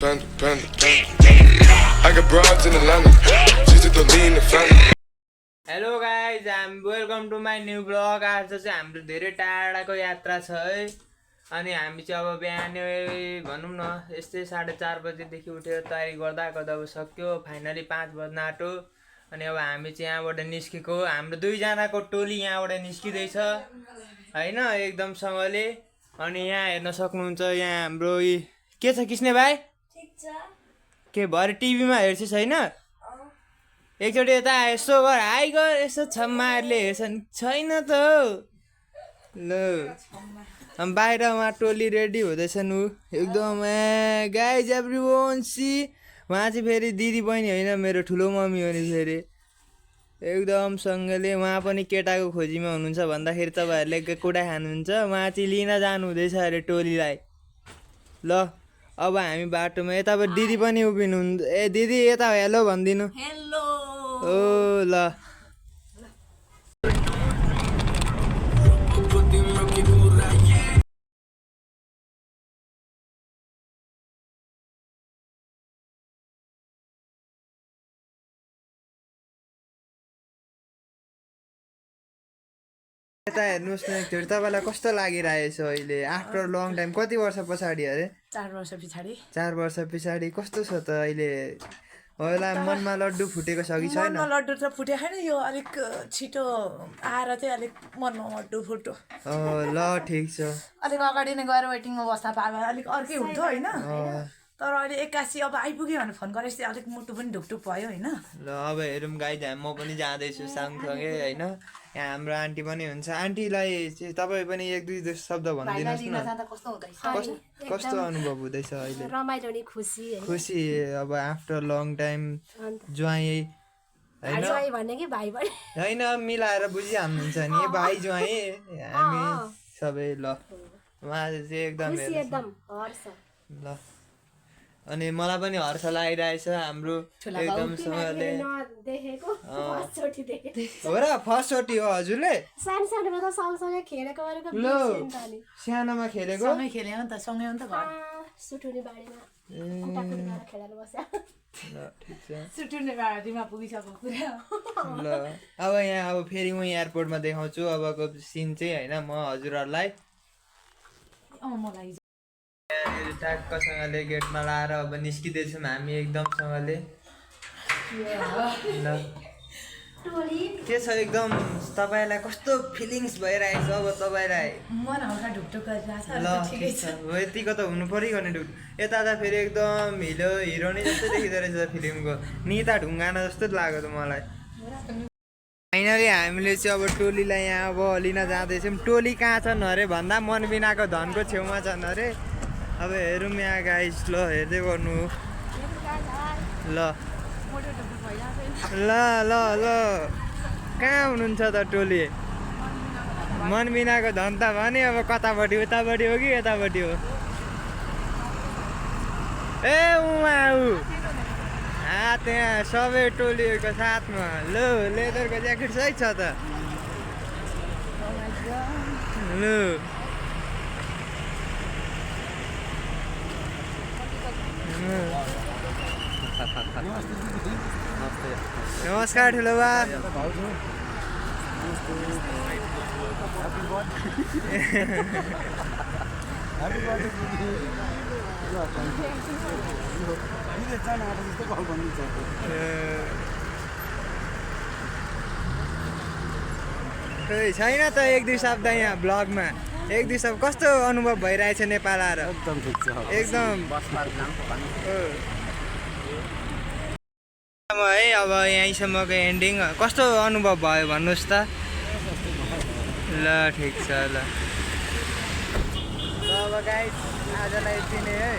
I got broads in Atlanta. Just to lean the family. Hello guys welcome to my new blog. आज चाहिँ हाम्रो धेरै टाढाको यात्रा छ है। अनि हामी चाहिँ अब बिहान भनौँ न यस्तै 4:30 बजेदेखि उठेर तयारी गर्दा गर्दा अब सक्यो। फाइनली 5 बज्न आँट्यो। अनि अब हामी चाहिँ यहाँबाट निस्केको, हाम्रो 2 जनाको टोली यहाँबाट निस्किँदैछ होइन एकदमसँगले। अनि यहाँ हेर्न सक्नुहुन्छ, यहाँ हाम्रो के छ किस्ने भाइ? के भरे टिभीमा हेर्छस् होइन? एकचोटि यता यसो गर, हाई गर, यसो छम्माहरूले हेर्छन् छैन त ल। बाहिर उहाँ टोली रेडी हुँदैछन् ऊ एकदम गाइज एभ्रिवन सी। उहाँ चाहिँ फेरि दिदी बहिनी होइन, मेरो ठुलो मम्मी हो नि फेरि एकदमसँगले। उहाँ पनि केटाको खोजीमा हुनुहुन्छ भन्दाखेरि तपाईँहरूले कुरा खानुहुन्छ। उहाँ चाहिँ लिन जानु हुँदैछ अरे टोलीलाई। ल अब हामी बाटोमा, यताबाट दिदी पनि उभिनुहुन्छ। ए दिदी यता हेलो भनिदिनु। हेलो ओ ल। यता हेर्नुहोस् न एकचोटि, तपाईँलाई कस्तो लागिरहेछ अहिले आफ्टर लङ टाइम? कति वर्ष पछाडि अरे? 4 वर्ष पछाडि। 4 वर्ष पछाडि कस्तो छ त अहिले? होला मनमा लड्डु फुटेको छ कि छैन? मनमा लड्डु त फुटेको छैन, यो अलिक छिटो आएर चाहिँ अलिक मनमा लड्डु फुट्यो। ल ठिक छ। अलिक अगाडि नै गएर वेटिङमा बस्दा पाए अलिक अर्कै हुन्थ्यो होइन, तर अहिले 81 अब आइपुग्यो भने फोन गरेपछि अलिक मुटु पनि ढुकढुक भयो होइन। ल अब हेरौँ गाइज, म पनि जाँदैछु सँगसँगै होइन। यहाँ हाम्रो आन्टी पनि हुन्छ। आन्टीलाई चाहिँ तपाईँ पनि 1-2 शब्द भनिदिनुहोस् न, कस्तो अनुभव हुँदैछ अहिले? रमाइलो नि, खुसी खुसी अब आफ्टर लङ टाइम ज्वाइँ ज्वाइँ भन्ने कि भाइ पनि होइन, मिलाएर बुझिहाल्नुहुन्छ नि भाइ ज्वाइँ हामी सबै। ल उहाँ चाहिँ एकदम ल। अनि मलाई पनि हर्ष लागिरहेछ हाम्रो एकदमसँगले। हो र फर्स्ट चोटि हो हजुरले? सानोमा त सँगसँगै खेलेको ल सानोमा खेलेको खेल्यो नि त, सँगै हो नि त घर। सुटुनी बारीमा खेलेर बस्या। ल ठिक छ। सुटुने बारीमा पुगिसक्यो पुरा। ल अब यहाँ अब फेरि म एयरपोर्टमा देखाउँछु अबको सिन चाहिँ होइन म हजुरहरूलाई। मलाई ट्याक्कसँगले गेटमा लाएर अब निस्किँदैछौँ हामी एकदमसँगले। ल के छ एकदम तपाईँलाई कस्तो फिलिङ्स भइरहेको छ अब तपाईँलाई? मन हल्का ढुकढुक गरिरहेछ। ल ठिक छ, हो यतिको त हुनु पऱ्यो नि ढुक। यता त फेरि एकदम हिरोनी जस्तो देखिँदो रहेछ फिल्मको, निता ढुङ्गाना जस्तो लाग्यो त मलाई। फाइनली हामीले चाहिँ अब टोलीलाई यहाँ अब लिन जाँदैछौँ। टोली कहाँ छन् अरे भन्दा मनबिनाको धनको छेउमा छन् अरे। अब हेरौँ यहाँ गाइस, ल हेर्दै गर्नु। ल ल ल ल कहाँ हुनुहुन्छ त टोली? मनबिनाको धन त भने अब कतापट्टि, उतापट्टि हो कि यतापट्टि हो? ए उहाँ ऊ त्यहाँ सबै टोलीको साथमा। ल लेदरको ज्याकेट सही छ त। ल नमस्कार ठुलो बा। छैन त 1-2 शब्द यहाँ ब्लगमा, 1-2 शब्द कस्तो अनुभव भइरहेछ नेपाल आएर? एकदम ठिक छ, एकदम है। अब यहीँसम्मको एन्डिङ कस्तो अनुभव भयो भन्नुहोस् त? ल ठिक छ ल। अब गाइस आजलाई यति नै है।